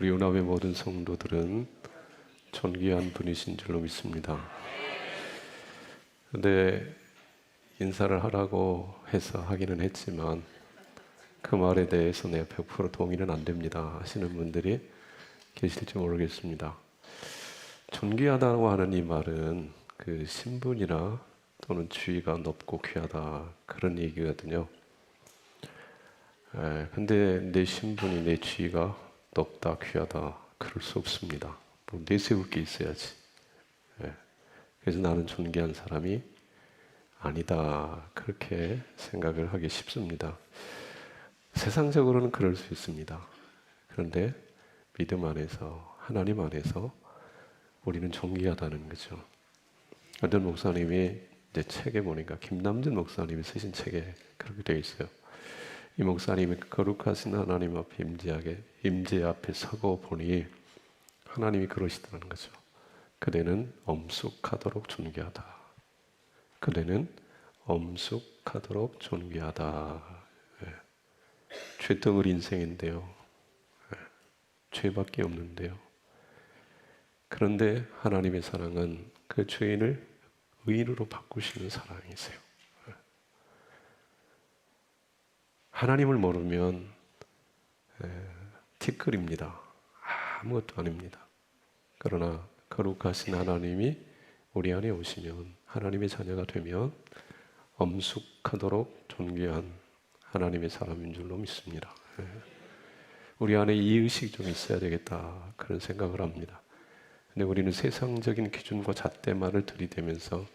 우리 연합의 모든 성도들은 존귀한 분이신 줄로 믿습니다. 근데 인사를 하라고 해서 하기는 했지만 그 말에 대해서 내가 100% 동의는 안 됩니다 하시는 분들이 계실지 모르겠습니다. 존귀하다고 하는 이 말은 그 신분이나 또는 지위가 높고 귀하다 그런 얘기거든요. 근데 내 신분이 내 지위가 높다 귀하다 그럴 수 없습니다. 뭐 내세울 게 있어야지. 그래서 나는 존귀한 사람이 아니다 그렇게 생각을 하기 쉽습니다. 세상적으로는 그럴 수 있습니다. 그런데 믿음 안에서 하나님 안에서 우리는 존귀하다는 거죠. 어떤 목사님이 내 책에 보니까 김남준 목사님이 쓰신 책에 그렇게 되어 있어요. 이 목사님이 거룩하신 하나님 앞에 임재 앞에 서고 보니 하나님이 그러시다는 거죠. 그대는 엄숙하도록 존귀하다. 그대는 엄숙하도록 존귀하다. 죄덩어리 인생인데요. 죄밖에 없는데요. 그런데 하나님의 사랑은 그 죄인을 의인으로 바꾸시는 사랑이세요. 하나님을 모르면 티끌입니다. 아무것도 아닙니다. 그러나 거룩하신 하나님이 우리 안에 오시면 하나님의 자녀가 되면 엄숙하도록 존귀한 하나님의 사람인 줄로 믿습니다. 우리 안에 이 의식이 좀 있어야 되겠다 그런 생각을 합니다. 근데 우리는 세상적인 기준과 잣대말을 들이대면서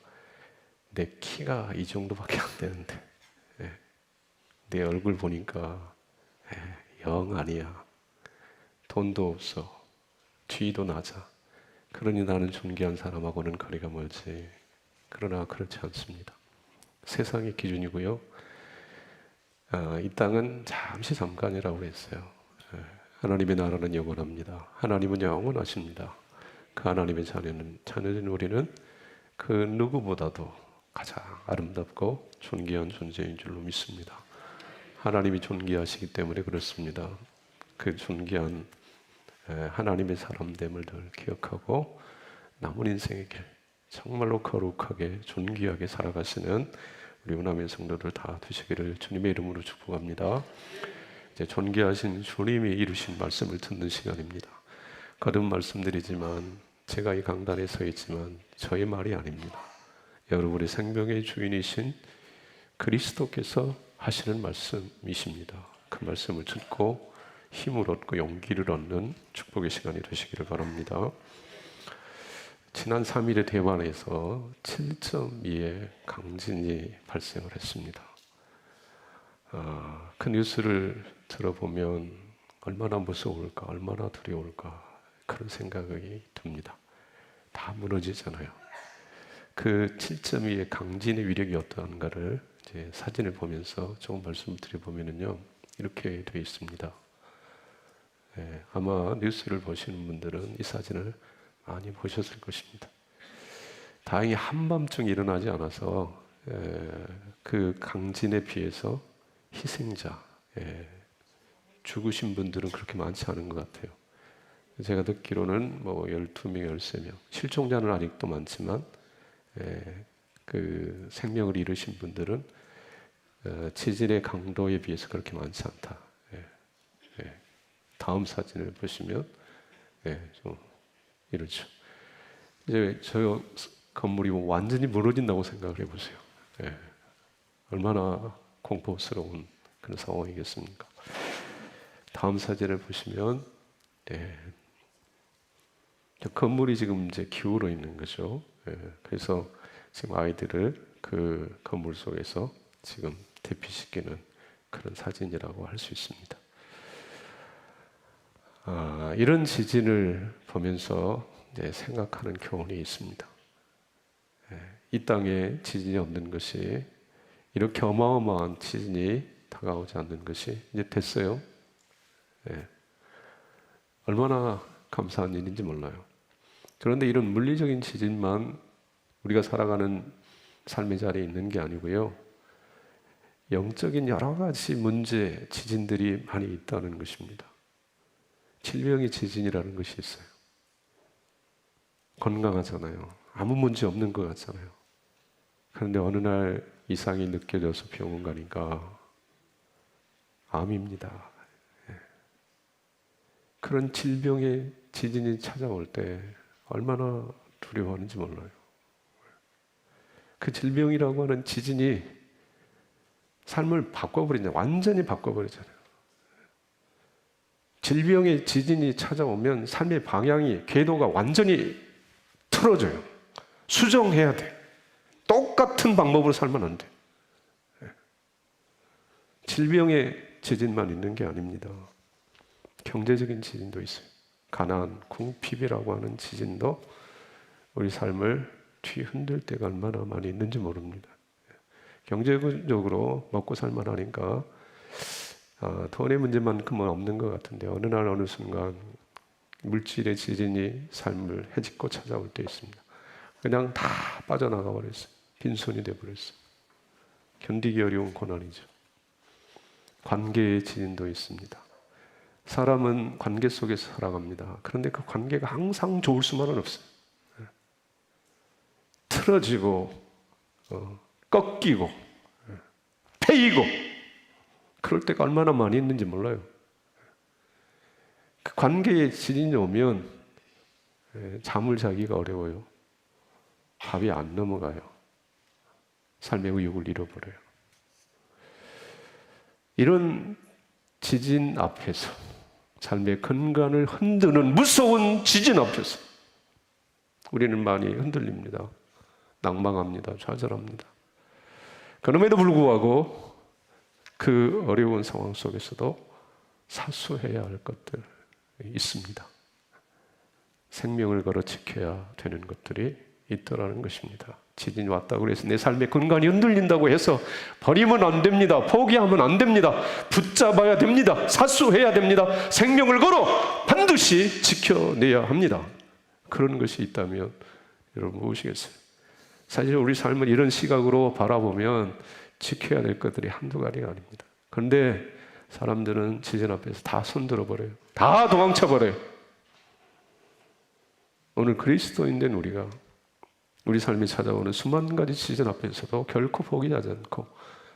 내 키가 이 정도밖에 안 되는데 내 얼굴 보니까 영 아니야. 돈도 없어. 지위도 낮아. 그러니 나는 존귀한 사람하고는 거리가 멀지. 그러나 그렇지 않습니다. 세상의 기준이고요. 이 땅은 잠시 잠깐이라고 했어요. 하나님의 나라는 영원합니다. 하나님은 영원하십니다. 그 하나님의 자녀된 우리는 그 누구보다도 가장 아름답고 존귀한 존재인 줄로 믿습니다. 하나님이 존귀하시기 때문에 그렇습니다. 그 존귀한 하나님의 사람됨을 늘 기억하고 남은 인생의 길 정말로 거룩하게 존귀하게 살아가시는 우리 운암의 성도들 다 되시기를 주님의 이름으로 축복합니다. 이제 존귀하신 주님이 이루신 말씀을 듣는 시간입니다. 거듭 말씀드리지만 제가 이 강단에 서 있지만 저의 말이 아닙니다. 여러분의 생명의 주인이신 그리스도께서 하시는 말씀이십니다. 그 말씀을 듣고 힘을 얻고 용기를 얻는 축복의 시간이 되시기를 바랍니다. 지난 3일의 대만에서 7.2의 강진이 발생을 했습니다. 그 뉴스를 들어보면 얼마나 무서울까, 얼마나 두려울까 그런 생각이 듭니다. 다 무너지잖아요. 그 7.2의 강진의 위력이 어떠한가를 이제 사진을 보면서 조금 말씀을 드려보면요 이렇게 되어 있습니다. 아마 뉴스를 보시는 분들은 이 사진을 많이 보셨을 것입니다. 다행히 한밤중 일어나지 않아서 그 강진에 비해서 희생자, 죽으신 분들은 그렇게 많지 않은 것 같아요. 제가 듣기로는 뭐 12명, 13명, 실종자는 아직도 많지만 그 생명을 잃으신 분들은 지진의 강도에 비해서 그렇게 많지 않다. 다음 사진을 보시면 좀 이렇죠. 이제 저 건물이 완전히 무너진다고 생각을 해보세요. 얼마나 공포스러운 그런 상황이겠습니까? 다음 사진을 보시면 저 건물이 지금 이제 기울어 있는 거죠. 그래서 지금 아이들을 그 건물 속에서 지금 대피시키는 그런 사진이라고 할 수 있습니다. 이런 지진을 보면서 이제 생각하는 교훈이 있습니다. 이 땅에 지진이 없는 것이 이렇게 어마어마한 지진이 다가오지 않는 것이 이제 됐어요. 얼마나 감사한 일인지 몰라요. 그런데 이런 물리적인 지진만 우리가 살아가는 삶의 자리에 있는 게 아니고요. 영적인 여러 가지 문제, 지진들이 많이 있다는 것입니다. 질병의 지진이라는 것이 있어요. 건강하잖아요. 아무 문제 없는 것 같잖아요. 그런데 어느 날 이상이 느껴져서 병원 가니까 암입니다. 그런 질병의 지진이 찾아올 때 얼마나 두려워하는지 몰라요. 그 질병이라고 하는 지진이 삶을 바꿔버리잖아요. 완전히 바꿔버리잖아요. 질병의 지진이 찾아오면 삶의 방향이, 궤도가 완전히 틀어져요. 수정해야 돼. 똑같은 방법으로 살면 안 돼. 질병의 지진만 있는 게 아닙니다. 경제적인 지진도 있어요. 가난, 궁핍이라고 하는 지진도 우리 삶을 뒤흔들 때가 얼마나 많이 있는지 모릅니다. 경제적으로 먹고 살만하니까 돈의 문제만큼은 없는 것 같은데 어느 날 어느 순간 물질의 지진이 삶을 헤집고 찾아올 때 있습니다. 그냥 다 빠져나가 버렸어요. 빈손이 되어버렸어요. 견디기 어려운 고난이죠. 관계의 지진도 있습니다. 사람은 관계 속에서 살아갑니다. 그런데 그 관계가 항상 좋을 수만은 없어요. 틀어지고 꺾이고 패이고 그럴 때가 얼마나 많이 있는지 몰라요. 그 관계에 지진이 오면 잠을 자기가 어려워요. 밥이 안 넘어가요. 삶의 의욕을 잃어버려요. 이런 지진 앞에서, 삶의 근간을 흔드는 무서운 지진 앞에서 우리는 많이 흔들립니다. 낭망합니다. 좌절합니다. 그럼에도 불구하고 그 어려운 상황 속에서도 사수해야 할 것들이 있습니다. 생명을 걸어 지켜야 되는 것들이 있더라는 것입니다. 지진이 왔다고 해서 내 삶의 근간이 흔들린다고 해서 버리면 안 됩니다. 포기하면 안 됩니다. 붙잡아야 됩니다. 사수해야 됩니다. 생명을 걸어 반드시 지켜내야 합니다. 그런 것이 있다면 여러분 무엇이겠어요? 사실 우리 삶을 이런 시각으로 바라보면 지켜야 될 것들이 한두 가지가 아닙니다. 그런데 사람들은 지진 앞에서 다 손들어 버려요. 다 도망쳐 버려요. 오늘 그리스도인된 우리가 우리 삶이 찾아오는 수만 가지 지진 앞에서도 결코 포기하지 않고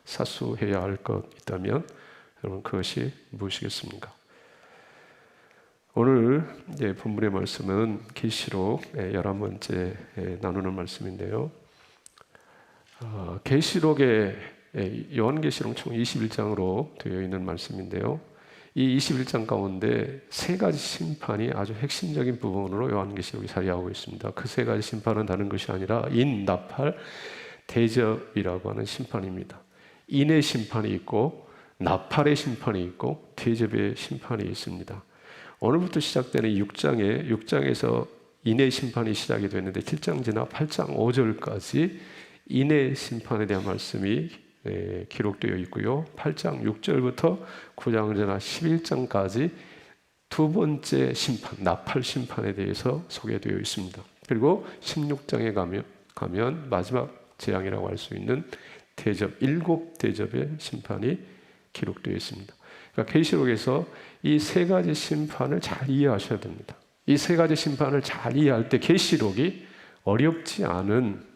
사수해야 할 것 있다면 여러분 그것이 무엇이겠습니까? 오늘 본문의 말씀은 계시록 11번째 나누는 말씀인데요. 계시록에 요한계시록 총 21장으로 되어 있는 말씀인데요. 이 21장 가운데 세 가지 심판이 아주 핵심적인 부분으로 요한계시록이 자리하고 있습니다. 그 세 가지 심판은 다른 것이 아니라 인, 나팔, 대접이라고 하는 심판입니다. 인의 심판이 있고 나팔의 심판이 있고 대접의 심판이 있습니다. 오늘부터 시작되는 6장에서 인의 심판이 시작이 됐는데 7장 지나 8장 5절까지 인의 심판에 대한 말씀이 기록되어 있고요. 8장 6절부터 9장 지나 11장까지 두 번째 심판, 나팔 심판에 대해서 소개되어 있습니다. 그리고 16장에 가면 마지막 재앙이라고 할 수 있는 대접, 7대접의 심판이 기록되어 있습니다. 그러니까 계시록에서 이 세 가지 심판을 잘 이해하셔야 됩니다. 이 세 가지 심판을 잘 이해할 때 계시록이 어렵지 않은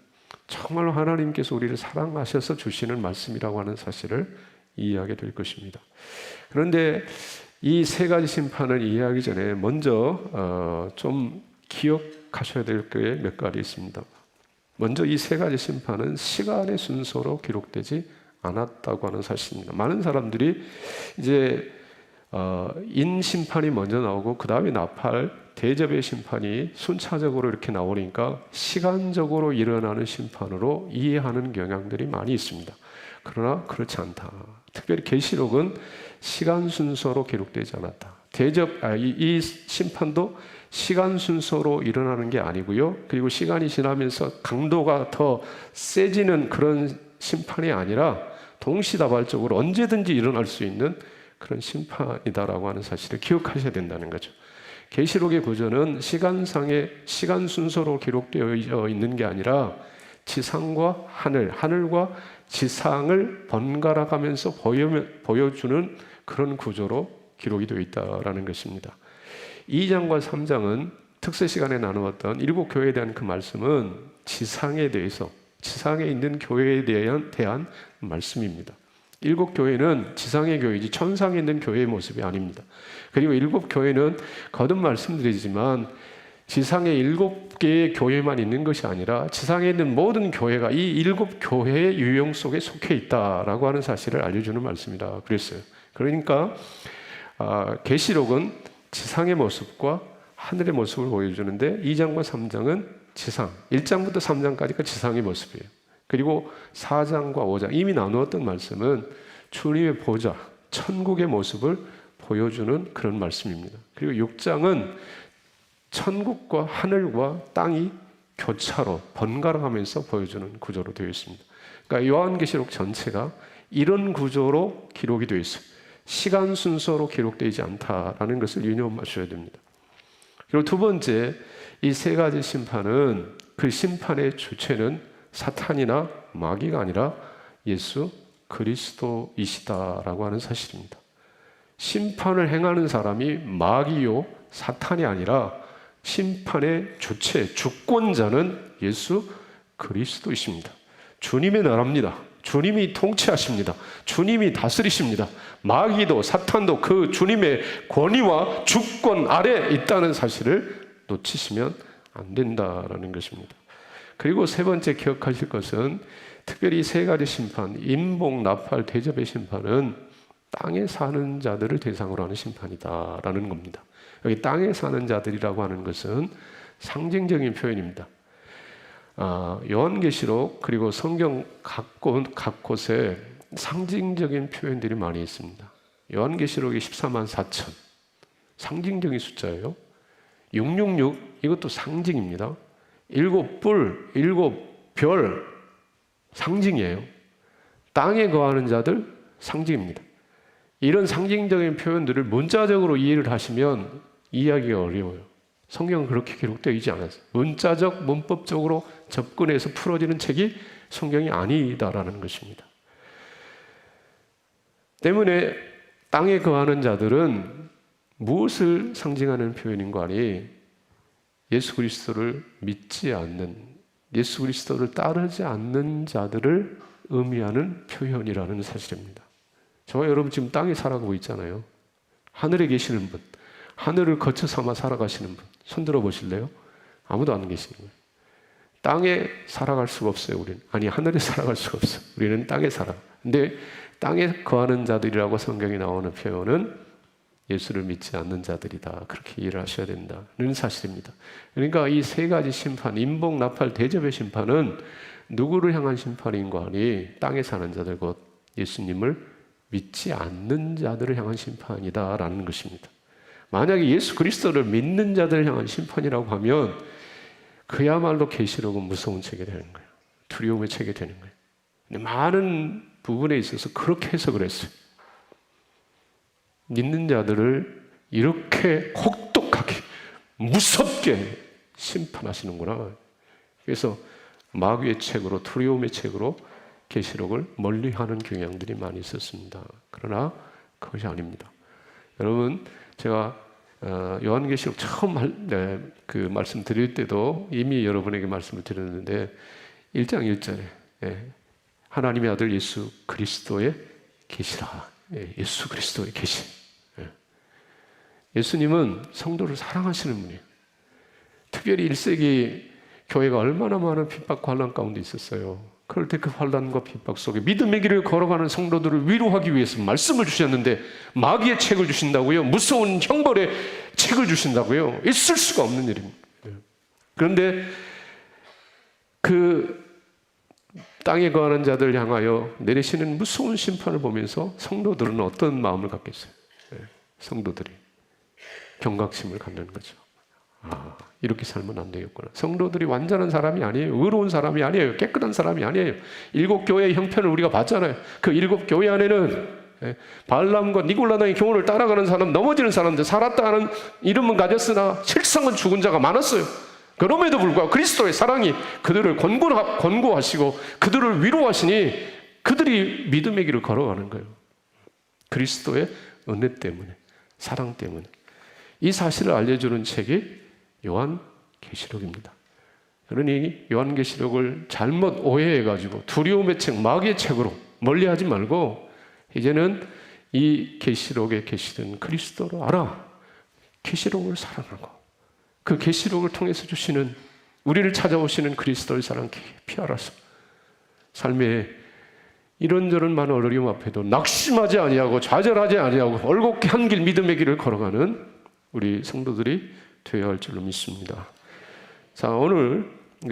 정말 하나님께서 우리를 사랑하셔서 주시는 말씀이라고 하는 사실을 이해하게 될 것입니다. 그런데 이 세 가지 심판을 이해하기 전에 먼저 좀 기억하셔야 될 게 몇 가지 있습니다. 먼저 이 세 가지 심판은 시간의 순서로 기록되지 않았다고 하는 사실입니다. 많은 사람들이 이제 인 심판이 먼저 나오고 그 다음에 나팔, 대접의 심판이 순차적으로 이렇게 나오니까 시간적으로 일어나는 심판으로 이해하는 경향들이 많이 있습니다. 그러나 그렇지 않다. 특별히 계시록은 시간 순서로 기록되지 않았다. 이 심판도 시간 순서로 일어나는 게 아니고요. 그리고 시간이 지나면서 강도가 더 세지는 그런 심판이 아니라 동시다발적으로 언제든지 일어날 수 있는 그런 심판이다라고 하는 사실을 기억하셔야 된다는 거죠. 계시록의 구조는 시간상의 시간 순서로 기록되어 있는 게 아니라 지상과 하늘과 지상을 번갈아 가면서 보여주는 그런 구조로 기록이 되어 있다라는 것입니다. 2장과 3장은 특세 시간에 나누었던 일곱 교회에 대한 그 말씀은 지상에 대해서, 지상에 있는 교회에 대한 말씀입니다. 일곱 교회는 지상의 교회이지 천상에 있는 교회의 모습이 아닙니다. 그리고 일곱 교회는 거듭 말씀드리지만 지상에 7개의 교회만 있는 것이 아니라 지상에 있는 모든 교회가 이 7교회의 유형 속에 속해 있다라고 하는 사실을 알려주는 말씀이라 그랬어요. 그러니까 계시록은 지상의 모습과 하늘의 모습을 보여주는데 2장과 3장은 지상, 1장부터 3장까지가 지상의 모습이에요. 그리고 4장과 5장, 이미 나누었던 말씀은 주님의 보좌, 천국의 모습을 보여주는 그런 말씀입니다. 그리고 6장은 천국과 하늘과 땅이 교차로 번갈아가면서 보여주는 구조로 되어 있습니다. 그러니까 요한계시록 전체가 이런 구조로 기록이 되어 있어요. 시간 순서로 기록되지 않다라는 것을 유념하셔야 됩니다. 그리고 두 번째, 이 세 가지 심판은 그 심판의 주체는 사탄이나 마귀가 아니라 예수 그리스도이시다라고 하는 사실입니다. 심판을 행하는 사람이 마귀요 사탄이 아니라 심판의 주체, 주권자는 예수 그리스도이십니다. 주님의 나라입니다. 주님이 통치하십니다. 주님이 다스리십니다. 마귀도 사탄도 그 주님의 권위와 주권 아래 있다는 사실을 놓치시면 안 된다라는 것입니다. 그리고 세 번째 기억하실 것은 특별히 세 가지 심판, 인복, 나팔, 대접의 심판은 땅에 사는 자들을 대상으로 하는 심판이다라는 겁니다. 여기 땅에 사는 자들이라고 하는 것은 상징적인 표현입니다. 요한계시록 그리고 성경 각 곳에 상징적인 표현들이 많이 있습니다. 요한계시록이 14만 4천 상징적인 숫자예요. 666 이것도 상징입니다. 7뿔, 7별 상징이에요. 땅에 거하는 자들 상징입니다. 이런 상징적인 표현들을 문자적으로 이해를 하시면 이해하기가 어려워요. 성경은 그렇게 기록되어 있지 않았어요. 문자적, 문법적으로 접근해서 풀어지는 책이 성경이 아니다라는 것입니다. 때문에 땅에 거하는 자들은 무엇을 상징하는 표현인가 하니 예수 그리스도를 믿지 않는, 예수 그리스도를 따르지 않는 자들을 의미하는 표현이라는 사실입니다. 저와 여러분 지금 땅에 살아가고 있잖아요. 하늘에 계시는 분, 하늘을 거쳐 삼아 살아가시는 분, 손들어 보실래요? 아무도 안 계시는 거예요. 땅에 살아갈 수가 없어요, 우리는. 아니, 하늘에 살아갈 수가 없어요. 우리는 땅에 살아. 근데 땅에 거하는 자들이라고 성경에 나오는 표현은 예수를 믿지 않는 자들이다. 그렇게 이해를 하셔야 된다는 사실입니다. 그러니까 이 세 가지 심판, 인복, 나팔, 대접의 심판은 누구를 향한 심판인가 하니 땅에 사는 자들, 곧 예수님을 믿지 않는 자들을 향한 심판이다라는 것입니다. 만약에 예수 그리스도를 믿는 자들을 향한 심판이라고 하면 그야말로 계시록은 무서운 책이 되는 거예요. 두려움의 책이 되는 거예요. 근데 많은 부분에 있어서 그렇게 해석을 했어요. 믿는 자들을 이렇게 혹독하게 무섭게 심판하시는구나. 그래서 마귀의 책으로, 두려움의 책으로 계시록을 멀리하는 경향들이 많이 있었습니다. 그러나 그것이 아닙니다. 여러분, 제가 요한계시록 처음 그 말씀 드릴 때도 이미 여러분에게 말씀을 드렸는데 1장 1절에 하나님의 아들 예수 그리스도의 계시라. 예수 그리스도의 계시. 예수님은 성도를 사랑하시는 분이에요. 특별히 1세기 교회가 얼마나 많은 핍박과 환난 가운데 있었어요. 그럴 때 그 환난과 핍박 속에 믿음의 길을 걸어가는 성도들을 위로하기 위해서 말씀을 주셨는데 마귀의 책을 주신다고요? 무서운 형벌의 책을 주신다고요? 있을 수가 없는 일입니다. 그런데 그 땅에 거하는 자들 향하여 내리시는 무서운 심판을 보면서 성도들은 어떤 마음을 갖겠어요? 성도들이 경각심을 갖는 거죠. 이렇게 살면 안 되겠구나. 성도들이 완전한 사람이 아니에요. 의로운 사람이 아니에요. 깨끗한 사람이 아니에요. 7교회의 형편을 우리가 봤잖아요. 그 7교회 안에는 발람과 니골라당의 교훈을 따라가는 사람, 넘어지는 사람들, 살았다는 이름은 가졌으나 실상은 죽은 자가 많았어요. 그럼에도 불구하고 그리스도의 사랑이 그들을 권고하시고 그들을 위로하시니 그들이 믿음의 길을 걸어가는 거예요. 그리스도의 은혜 때문에, 사랑 때문에. 이 사실을 알려주는 책이 요한계시록입니다. 그러니 요한계시록을 잘못 오해해가지고 두려움의 책, 마귀의 책으로 멀리하지 말고 이제는 이 계시록에 계시던 그리스도를 알아. 계시록을 사랑하고 그 계시록을 통해서 주시는, 우리를 찾아오시는 그리스도의 사랑 깊이 알아서 삶에 이런저런 많은 어려움 앞에도 낙심하지 아니하고 좌절하지 아니하고 올곧게 한 길 믿음의 길을 걸어가는 우리 성도들이 되어야 할 줄로 믿습니다. 자, 오늘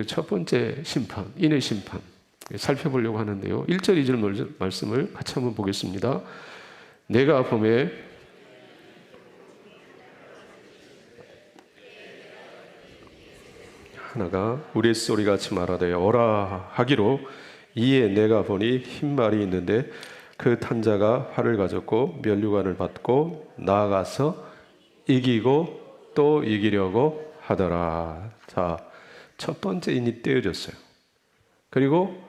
첫 번째 심판, 인의 심판 살펴보려고 하는데요. 1절 2절 말씀을 같이 한번 보겠습니다. 내가 범에 하나가 우레소리같이 말하되 오라 하기로, 이에 내가 보니 흰 말이 있는데 그 탄자가 활을 가졌고 면류관을 받고 나아가서 이기고 또 이기려고 하더라. 자, 첫 번째 인이 떼어졌어요. 그리고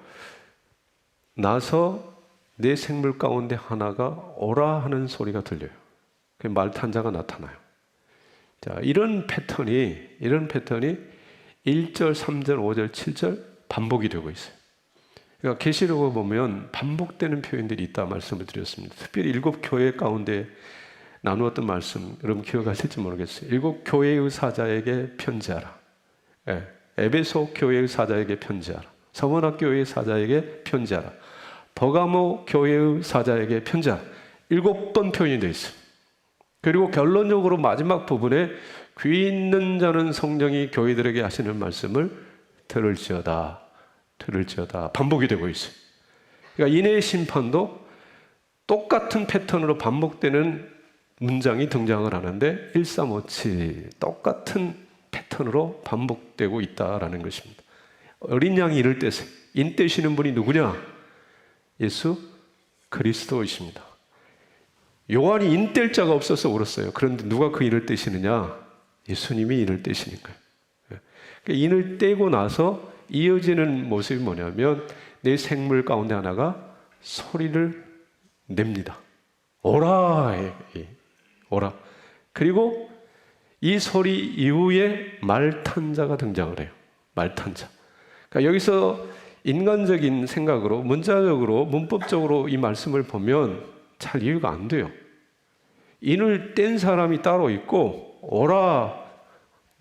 나서 내 생물 가운데 하나가 오라 하는 소리가 들려요. 그 말탄자가 나타나요. 자, 이런 패턴이 1절, 3절, 5절, 7절 반복이 되고 있어요. 그러니까 계시록을 보면 반복되는 표현들이 있다 말씀을 드렸습니다. 특별히 7 교회 가운데 나누었던 말씀, 여러분 기억하실지 모르겠어요. 7 교회의 사자에게 편지하라. 에베소 교회의 사자에게 편지하라. 서원학 교회의 사자에게 편지하라. 버가모 교회의 사자에게 편지하라. 7번 표현이 되어 있어요. 그리고 결론적으로 마지막 부분에 귀 있는 자는 성령이 교회들에게 하시는 말씀을 들을지어다 반복이 되고 있어요. 그러니까 인의 심판도 똑같은 패턴으로 반복되는 문장이 등장을 하는데 1357 똑같은 패턴으로 반복되고 있다라는 것입니다. 어린 양이 이를 떼세요. 인 떼시는 분이 누구냐? 예수 그리스도이십니다. 요한이 인 뗄 자가 없어서 울었어요. 그런데 누가 그 인을 떼시느냐? 예수님이 인을 떼시는 거예요. 그러니까 인을 떼고 나서 이어지는 모습이 뭐냐면 내 생물 가운데 하나가 소리를 냅니다. 오라, 오라. 그리고 이 소리 이후에 말탄자가 등장을 해요. 말탄자. 그러니까 여기서 인간적인 생각으로, 문자적으로, 문법적으로 이 말씀을 보면 잘 이해가 안 돼요. 인을 뗀 사람이 따로 있고, 오라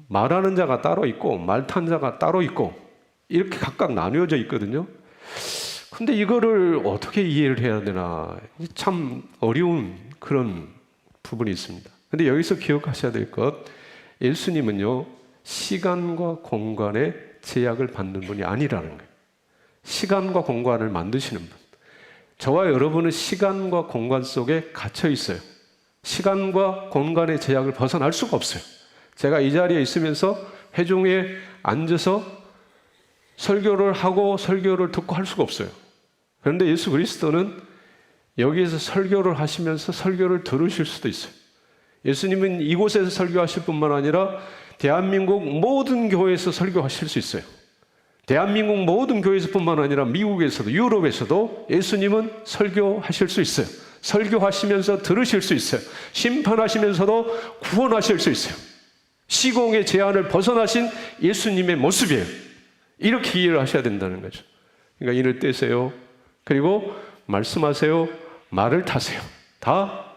말하는 자가 따로 있고, 말탄자가 따로 있고, 이렇게 각각 나누어져 있거든요. 근데 이거를 어떻게 이해를 해야 되나, 참 어려운 그런 부분이 있습니다. 근데 여기서 기억하셔야 될 것, 예수님은요, 시간과 공간의 제약을 받는 분이 아니라는 거예요. 시간과 공간을 만드시는 분. 저와 여러분은 시간과 공간 속에 갇혀 있어요. 시간과 공간의 제약을 벗어날 수가 없어요. 제가 이 자리에 있으면서 회중에 앉아서 설교를 하고 설교를 듣고 할 수가 없어요. 그런데 예수 그리스도는 여기에서 설교를 하시면서 설교를 들으실 수도 있어요. 예수님은 이곳에서 설교하실 뿐만 아니라 대한민국 모든 교회에서 설교하실 수 있어요. 대한민국 모든 교회에서뿐만 아니라 미국에서도 유럽에서도 예수님은 설교하실 수 있어요. 설교하시면서 들으실 수 있어요. 심판하시면서도 구원하실 수 있어요. 시공의 제한을 벗어나신 예수님의 모습이에요. 이렇게 이해를 하셔야 된다는 거죠. 그러니까 인을 떼세요. 그리고 말씀하세요. 말을 타세요. 다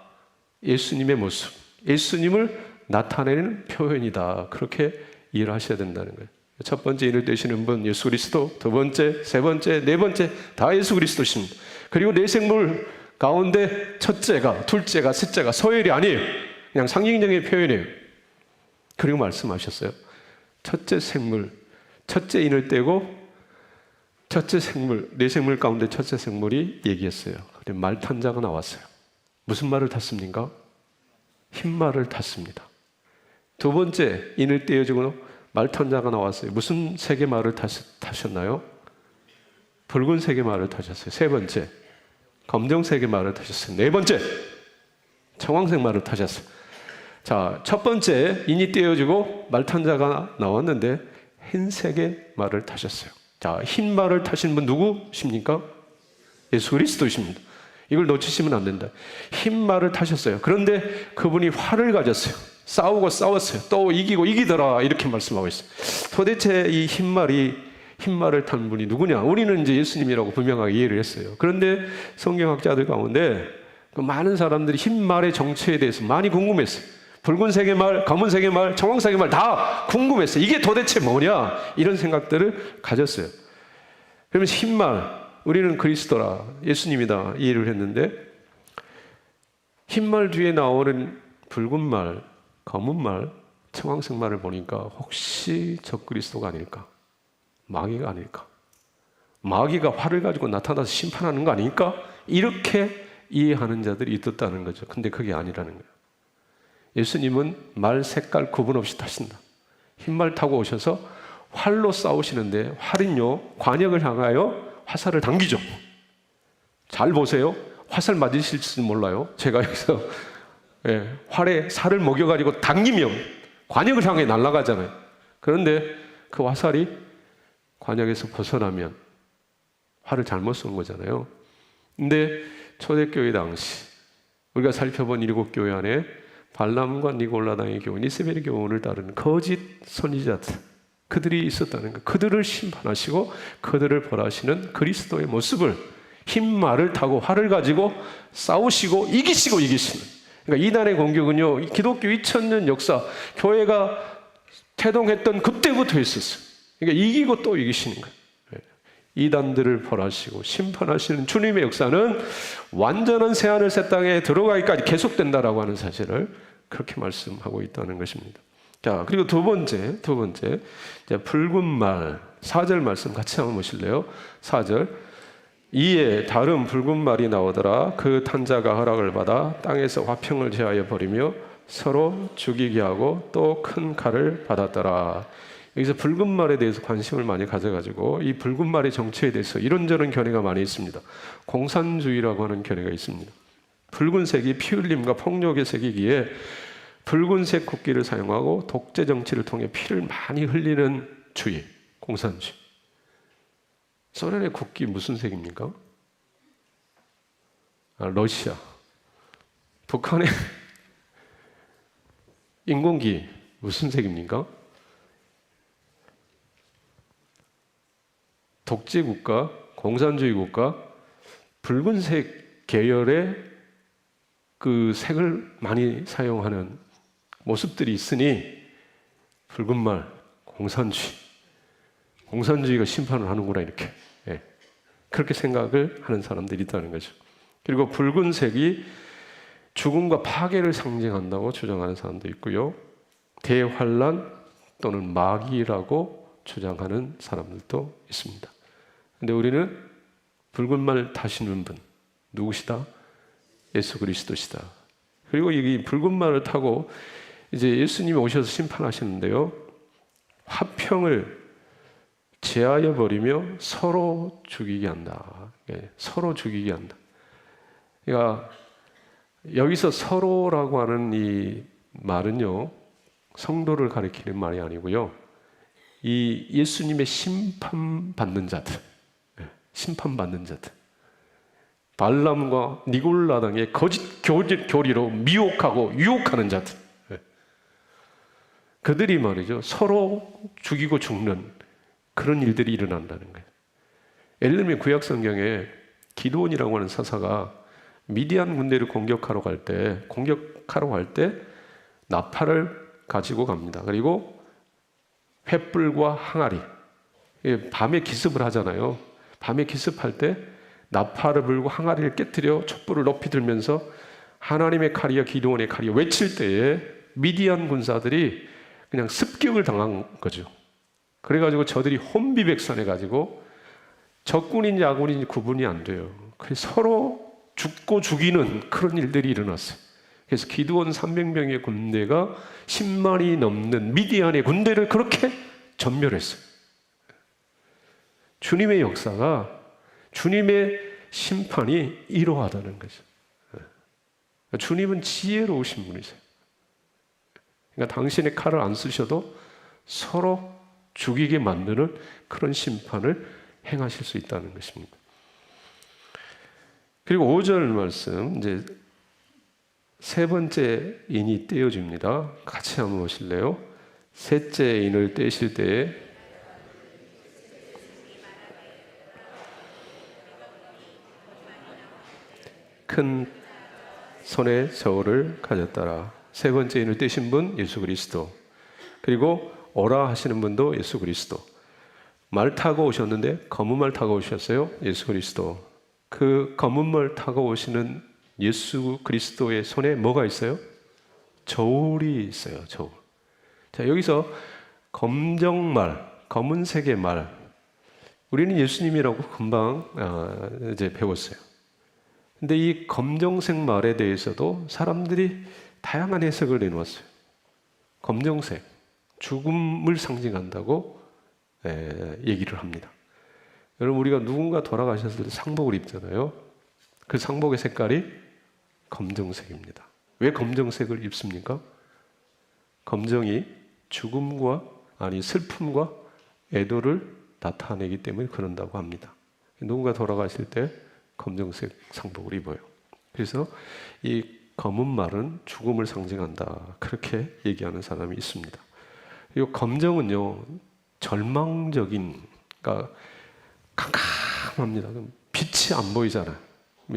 예수님의 모습, 예수님을 나타내는 표현이다. 그렇게 이해를 하셔야 된다는 거예요. 첫 번째 인을 떼시는 분 예수 그리스도, 두 번째, 세 번째, 네 번째 다 예수 그리스도십니다. 그리고 내 생물 가운데 첫째가, 둘째가, 셋째가 서열이 아니에요. 그냥 상징적인 표현이에요. 그리고 말씀하셨어요. 첫째 생물, 첫째 인을 떼고 첫째 생물, 내 생물 가운데 첫째 생물이 얘기했어요. 말탄자가 나왔어요. 무슨 말을 탔습니까? 흰 말을 탔습니다. 두 번째 인을 떼어주고 말탄자가 나왔어요. 무슨 색의 말을 타셨나요? 붉은색의 말을 타셨어요. 세 번째 검정색의 말을 타셨어요. 네 번째 청황색 말을 타셨어요. 자, 첫 번째 인이 떼어지고 말탄자가 나왔는데 흰색의 말을 타셨어요. 자, 흰 말을 타신 분 누구십니까? 예수 그리스도이십니다. 이걸 놓치시면 안 된다. 흰말을 타셨어요. 그런데 그분이 활을 가졌어요. 싸우고 싸웠어요. 또 이기고 이기더라 이렇게 말씀하고 있어요. 도대체 이 흰말을 탄 분이 누구냐? 우리는 이제 예수님이라고 분명하게 이해를 했어요. 그런데 성경학자들 가운데 그 많은 사람들이 흰말의 정체에 대해서 많이 궁금했어요. 붉은색의 말, 검은색의 말, 청황색의 말 다 궁금했어요. 이게 도대체 뭐냐? 이런 생각들을 가졌어요. 그러면 흰말, 우리는 그리스도라, 예수님이다 이해를 했는데 흰말 뒤에 나오는 붉은 말, 검은 말, 청황색 말을 보니까 혹시 적그리스도가 아닐까? 마귀가 아닐까? 마귀가 활을 가지고 나타나서 심판하는 거 아닐까? 이렇게 이해하는 자들이 있었다는 거죠. 근데 그게 아니라는 거예요. 예수님은 말 색깔 구분 없이 타신다. 흰말 타고 오셔서 활로 싸우시는데 활은요 관역을 향하여 화살을 당기죠. 잘 보세요. 화살 맞으실지 몰라요. 제가 여기서 활에 살을 먹여가지고 당기면 관역을 향해 날아가잖아요. 그런데 그 화살이 관역에서 벗어나면 활을 잘못 쏜 거잖아요. 근데 초대교회 당시 우리가 살펴본 7교회 안에 발람과 니골라당의 교훈, 이세벨의 교훈을 따르는 거짓 선지자들, 그들이 있었다는 것. 그들을 심판하시고 그들을 벌하시는 그리스도의 모습을 흰 말을 타고 활을 가지고 싸우시고 이기시는. 그러니까 이단의 공격은요, 기독교 2000년 역사, 교회가 태동했던 그때부터 있었어요. 그러니까 이기고 또 이기시는 거예요. 이단들을 벌하시고 심판하시는 주님의 역사는 완전한 새하늘 새 땅에 들어가기까지 계속된다라고 하는 사실을 그렇게 말씀하고 있다는 것입니다. 자, 그리고 두 번째, 붉은 말, 4절 말씀 같이 한번 보실래요? 4절. 이에 다른 붉은 말이 나오더라. 그 탄자가 허락을 받아 땅에서 화평을 제하여 버리며 서로 죽이게 하고 또 큰 칼을 받았더라. 여기서 붉은 말에 대해서 관심을 많이 가져가지고 이 붉은 말의 정체에 대해서 이런저런 견해가 많이 있습니다. 공산주의라고 하는 견해가 있습니다. 붉은색이 피 흘림과 폭력의 색이기에 붉은색 국기를 사용하고 독재 정치를 통해 피를 많이 흘리는 주의, 공산주의. 소련의 국기 무슨 색입니까? 러시아. 북한의 인공기 무슨 색입니까? 독재 국가, 공산주의 국가, 붉은색 계열의 그 색을 많이 사용하는 모습들이 있으니 붉은 말, 공산주의가 심판을 하는구나 이렇게 그렇게 생각을 하는 사람들이 있다는 거죠. 그리고 붉은색이 죽음과 파괴를 상징한다고 주장하는 사람도 있고요. 대환란 또는 마귀라고 주장하는 사람들도 있습니다. 근데 우리는 붉은 말 타시는 분 누구시다? 예수 그리스도시다. 그리고 이 붉은 말을 타고 이제 예수님이 오셔서 심판하시는데요. 화평을 제하여 버리며 서로 죽이게 한다. 서로 죽이게 한다. 그러니까 여기서 서로라고 하는 이 말은요, 성도를 가리키는 말이 아니고요. 이 예수님의 심판받는 자들, 발람과 니골라당의 거짓 교리로 미혹하고 유혹하는 자들, 그들이 말이죠, 서로 죽이고 죽는 그런 일들이 일어난다는 거예요. 예를 들면 구약 성경에 기드온이라고 하는 사사가 미디안 군대를 공격하러 갈 때 나팔을 가지고 갑니다. 그리고 횃불과 항아리, 밤에 기습을 하잖아요. 밤에 기습할 때 나팔을 불고 항아리를 깨뜨려 촛불을 높이 들면서 하나님의 칼이여 기드온의 칼이여 외칠 때에 미디안 군사들이 그냥 습격을 당한 거죠. 그래가지고 저들이 혼비백산해가지고 적군인지 아군인지 구분이 안 돼요. 그래서 서로 죽고 죽이는 그런 일들이 일어났어요. 그래서 기드온 300명의 군대가 10만이 넘는 미디안의 군대를 그렇게 전멸했어요. 주님의 역사가, 주님의 심판이 이러하다는 거죠. 주님은 지혜로우신 분이세요. 그러니까 당신의 칼을 안 쓰셔도 서로 죽이게 만드는 그런 심판을 행하실 수 있다는 것입니다. 그리고 5절 말씀, 이제 세 번째 인이 떼어집니다. 같이 한번 보실래요? 셋째 인을 떼실 때에 큰 손에 저울을 가졌더라. 세 번째 인을 떼신 분 예수 그리스도, 그리고 오라 하시는 분도 예수 그리스도. 말 타고 오셨는데 검은 말 타고 오셨어요. 예수 그리스도. 그 검은 말 타고 오시는 예수 그리스도의 손에 뭐가 있어요? 저울이 있어요. 저울. 자, 여기서 검정말, 검은색의 말, 우리는 예수님이라고 금방 이제 배웠어요. 근데 이 검정색 말에 대해서도 사람들이 다양한 해석을 내놓았어요. 검정색, 죽음을 상징한다고 얘기를 합니다. 여러분, 우리가 누군가 돌아가셨을 때 상복을 입잖아요. 그 상복의 색깔이 검정색입니다. 왜 검정색을 입습니까? 검정이 죽음과, 아니 슬픔과 애도를 나타내기 때문에 그런다고 합니다. 누군가 돌아가실 때 검정색 상복을 입어요. 그래서 이 검은 말은 죽음을 상징한다, 그렇게 얘기하는 사람이 있습니다. 그리고 검정은요, 절망적인, 그러니까 캄캄합니다. 빛이 안 보이잖아요.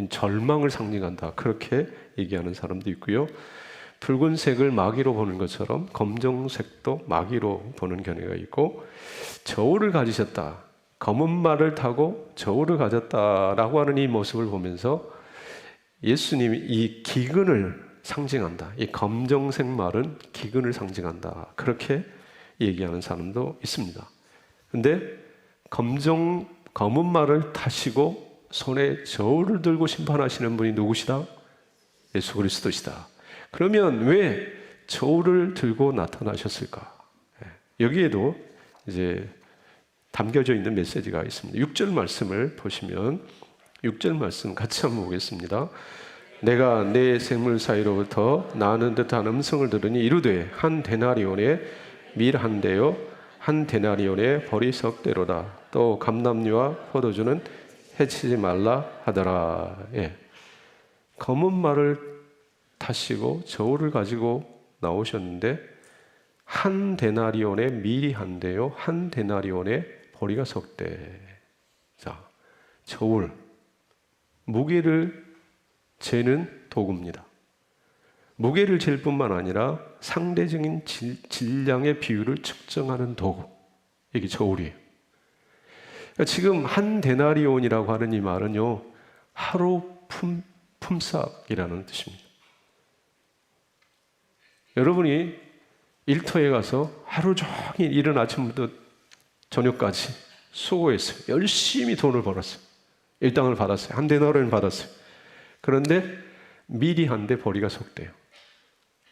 절망을 상징한다, 그렇게 얘기하는 사람도 있고요. 붉은색을 마귀로 보는 것처럼 검정색도 마귀로 보는 견해가 있고, 저울을 가지셨다, 검은 말을 타고 저울을 가졌다라고 하는 이 모습을 보면서 예수님이 이 기근을 상징한다, 이 검정색 말은 기근을 상징한다, 그렇게 얘기하는 사람도 있습니다. 근데 검은 말을 타시고 손에 저울을 들고 심판하시는 분이 누구시다? 예수 그리스도시다. 그러면 왜 저울을 들고 나타나셨을까? 여기에도 이제 담겨져 있는 메시지가 있습니다. 6절 말씀을 보시면, 6절 말씀 같이 한번 보겠습니다. 내가 내 샘물 사이로부터 나는 듯한 음성을 들으니 이르되 한 데나리온에 밀 한 대요 한 데나리온에 벌이 석 대로다. 또 감람류와 포도주는 해치지 말라 하더라. 검은 말을 타시고 저울을 가지고 나오셨는데 한 데나리온에 밀이 한 대요 한 데나리온에 보리가 석 대. 자, 저울, 무게를 재는 도구입니다. 무게를 잴 뿐만 아니라 상대적인 질량의 비율을 측정하는 도구, 이게 저울이에요. 그러니까 지금 한 데나리온이라고 하는 이 말은요, 하루 품삯이라는 뜻입니다. 여러분이 일터에 가서 하루 종일 이른 아침부터 저녁까지 수고했어요. 열심히 돈을 벌었어요. 일당을 받았어요. 한 데나리온 받았어요. 그런데 밀이 한 대, 보리가 석 대요.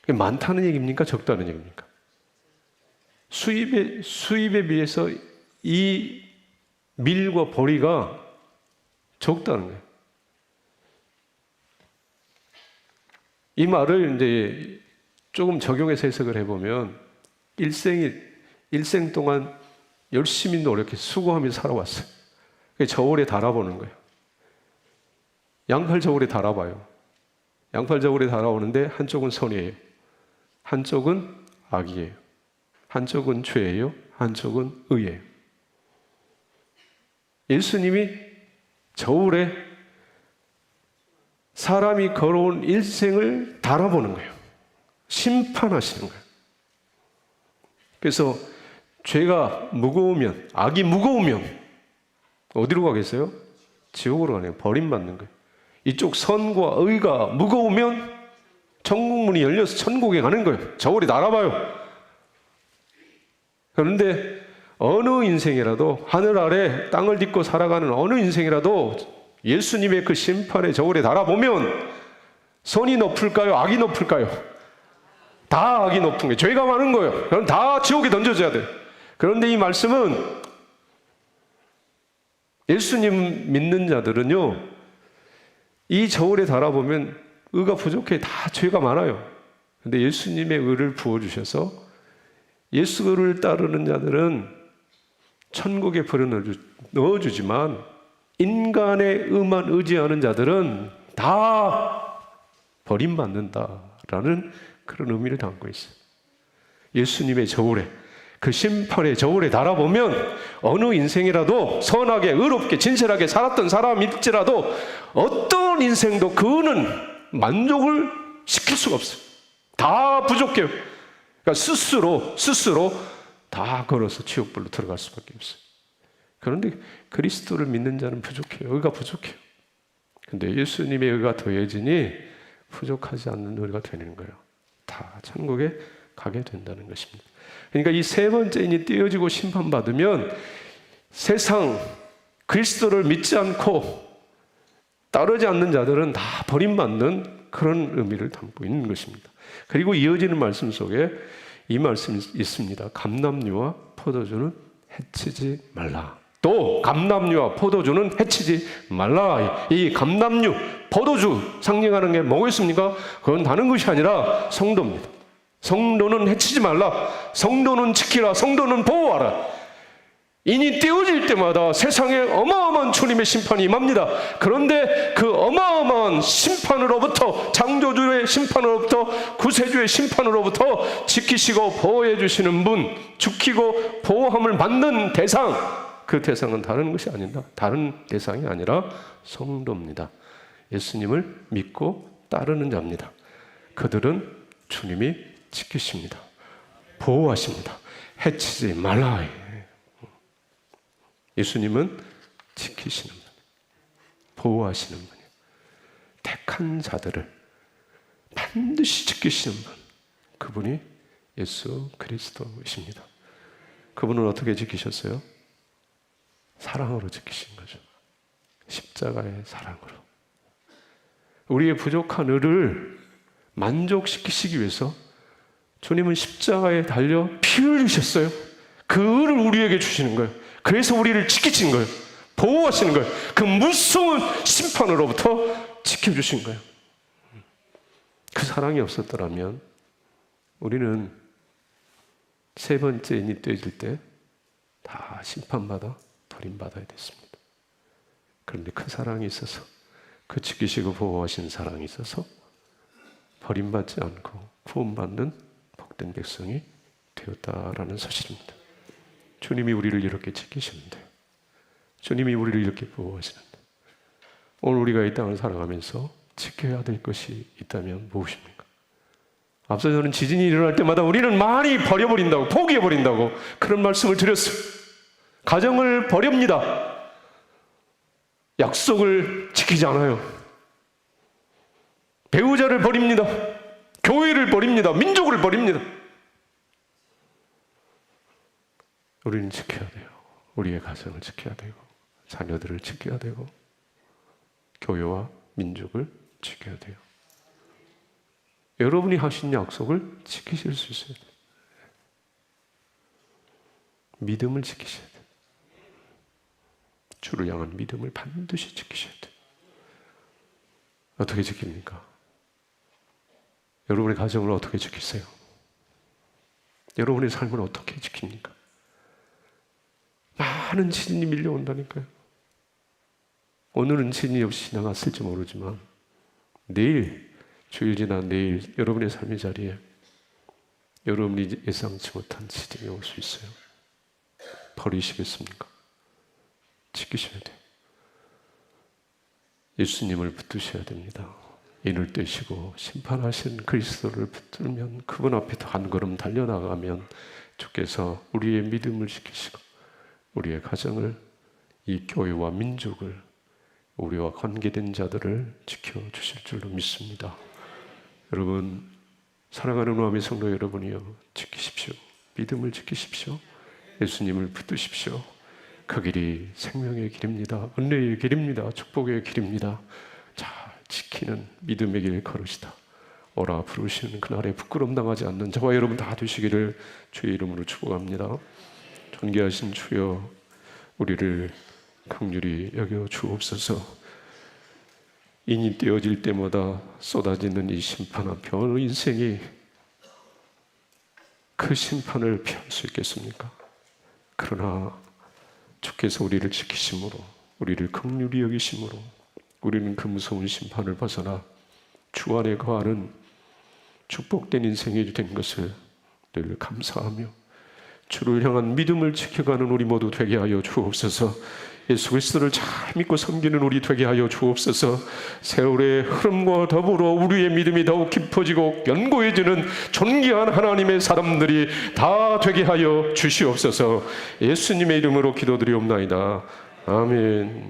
많다는 얘기입니까? 적다는 얘기입니까? 수입에 비해서 이 밀과 보리가 적다는 거예요. 이 말을 이제 조금 적용해서 해석을 해보면, 일생 동안 열심히 노력해 수고하면서 살아왔어요. 저울에 달아보는 거예요. 양팔 저울에 달아봐요. 양팔 저울에 달아오는데 한쪽은 선이에요, 한쪽은 악이에요, 한쪽은 죄예요, 한쪽은 의예요. 예수님이 저울에 사람이 걸어온 일생을 달아보는 거예요. 심판하시는 거예요. 그래서 죄가 무거우면, 악이 무거우면 어디로 가겠어요? 지옥으로 가네요. 버림받는 거예요. 이쪽 선과 의가 무거우면 천국문이 열려서 천국에 가는 거예요. 저울이 날아봐요. 그런데 어느 인생이라도, 하늘 아래 땅을 딛고 살아가는 어느 인생이라도 예수님의 그 심판의 저울에 달아보면 선이 높을까요? 악이 높을까요? 다 악이 높은 거예요. 죄가 많은 거예요. 그럼 다 지옥에 던져져야 돼요. 그런데 이 말씀은 예수님 믿는 자들은요, 이 저울에 달아보면 의가 부족해, 다 죄가 많아요. 그런데 예수님의 의를 부어주셔서 예수를 따르는 자들은 천국에 버려 넣어주지만 인간의 의만 의지하는 자들은 다 버림받는다라는 그런 의미를 담고 있어요. 예수님의 저울에, 그 심판의 저울에 달아보면 어느 인생이라도 선하게 의롭게 진실하게 살았던 사람일지라도 어떤 인생도 그는 만족을 시킬 수가 없어요. 다 부족해요. 그러니까 스스로 다 걸어서 지옥불로 들어갈 수밖에 없어요. 그런데 그리스도를 믿는 자는 부족해요. 의가 부족해요. 근데 예수님의 의가 더해지니 부족하지 않는 의가 되는 거예요. 다 천국에 가게 된다는 것입니다. 그러니까 이 세 번째 인이 떼어지고 심판받으면 세상 그리스도를 믿지 않고 따르지 않는 자들은 다 버림받는 그런 의미를 담고 있는 것입니다. 그리고 이어지는 말씀 속에 이 말씀이 있습니다. 감람류와 포도주는 해치지 말라. 또 감람류와 포도주는 해치지 말라. 이 감람류, 포도주 상징하는 게 뭐겠습니까? 그건 다른 것이 아니라 성도입니다. 성도는 해치지 말라. 성도는 지키라. 성도는 보호하라. 인이 떼어질 때마다 세상에 어마어마한 주님의 심판이 임합니다. 그런데 그 어마어마한 심판으로부터, 창조주의 심판으로부터, 구세주의 심판으로부터 지키시고 보호해 주시는 분, 지키고 보호함을 받는 대상, 그 대상은 다른 것이 아니다. 다른 대상이 아니라 성도입니다. 예수님을 믿고 따르는 자입니다. 그들은 주님이 지키십니다. 보호하십니다. 해치지 말라. 예수님은 지키시는 분, 보호하시는 분이에요. 택한 자들을 반드시 지키시는 분, 그분이 예수 그리스도이십니다. 그분은 어떻게 지키셨어요? 사랑으로 지키신 거죠. 십자가의 사랑으로. 우리의 부족한 의를 만족시키시기 위해서 주님은 십자가에 달려 피 흘리셨어요. 그 의를 우리에게 주시는 거예요. 그래서 우리를 지키신 거예요. 보호하시는 거예요. 그 무서운 심판으로부터 지켜주신 거예요. 그 사랑이 없었더라면 우리는 세 번째 인이 떼질 때 다 심판받아 버림받아야 됐습니다. 그런데 그 사랑이 있어서, 그 지키시고 보호하신 사랑이 있어서 버림받지 않고 구원받는 복된 백성이 되었다라는 사실입니다. 주님이 우리를 이렇게 지키시는데, 주님이 우리를 이렇게 보호하시는데, 오늘 우리가 이 땅을 살아가면서 지켜야 될 것이 있다면 무엇입니까? 앞서 저는 지진이 일어날 때마다 우리는 많이 버려버린다고, 포기해버린다고 그런 말씀을 드렸어요. 가정을 버립니다. 약속을 지키지 않아요. 배우자를 버립니다. 교회를 버립니다. 민족을 버립니다. 우리는 지켜야 돼요. 우리의 가정을 지켜야 되고, 자녀들을 지켜야 되고, 교회와 민족을 지켜야 돼요. 여러분이 하신 약속을 지키실 수 있어요. 믿음을 지키셔야 돼요. 주를 향한 믿음을 반드시 지키셔야 돼요. 어떻게 지킵니까? 여러분의 가정을 어떻게 지키세요? 여러분의 삶을 어떻게 지킵니까? 많은 지진이 밀려온다니까요. 오늘은 지진이 없이 지나갔을지 모르지만 내일, 주일 지나 내일 여러분의 삶의 자리에 여러분이 예상치 못한 지진이 올 수 있어요. 버리시겠습니까? 지키셔야 돼요. 예수님을 붙드셔야 됩니다. 인을 떼시고 심판하신 그리스도를 붙들면, 그분 앞에 한 걸음 달려나가면 주께서 우리의 믿음을 지키시고 우리의 가정을, 이 교회와 민족을, 우리와 관계된 자들을 지켜주실 줄로 믿습니다. 여러분, 사랑하는 마음의 성도 여러분이여, 지키십시오. 믿음을 지키십시오. 예수님을 붙드십시오. 그 길이 생명의 길입니다. 은혜의 길입니다. 축복의 길입니다. 자, 지키는 믿음의 길 걸으시다. 오라 부르시는 그날에 부끄럼 당하지 않는 저와 여러분 다 되시기를 주의 이름으로 축복합니다. 존귀하신 주여, 우리를 긍휼히 여겨 주옵소서. 인이 떼어질 때마다 쏟아지는 이 심판 앞에 어느 인생이 그 심판을 피할 수 있겠습니까? 그러나 주께서 우리를 지키심으로 우리를 긍휼히 여기심으로 우리는 그 무서운 심판을 벗어나 주 안에 거하는 축복된 인생이 된 것을 늘 감사하며 주를 향한 믿음을 지켜가는 우리 모두 되게 하여 주옵소서. 예수 그리스도를 잘 믿고 섬기는 우리 되게 하여 주옵소서. 세월의 흐름과 더불어 우리의 믿음이 더욱 깊어지고 견고해지는 존귀한 하나님의 사람들이 다 되게 하여 주시옵소서. 예수님의 이름으로 기도드리옵나이다. 아멘.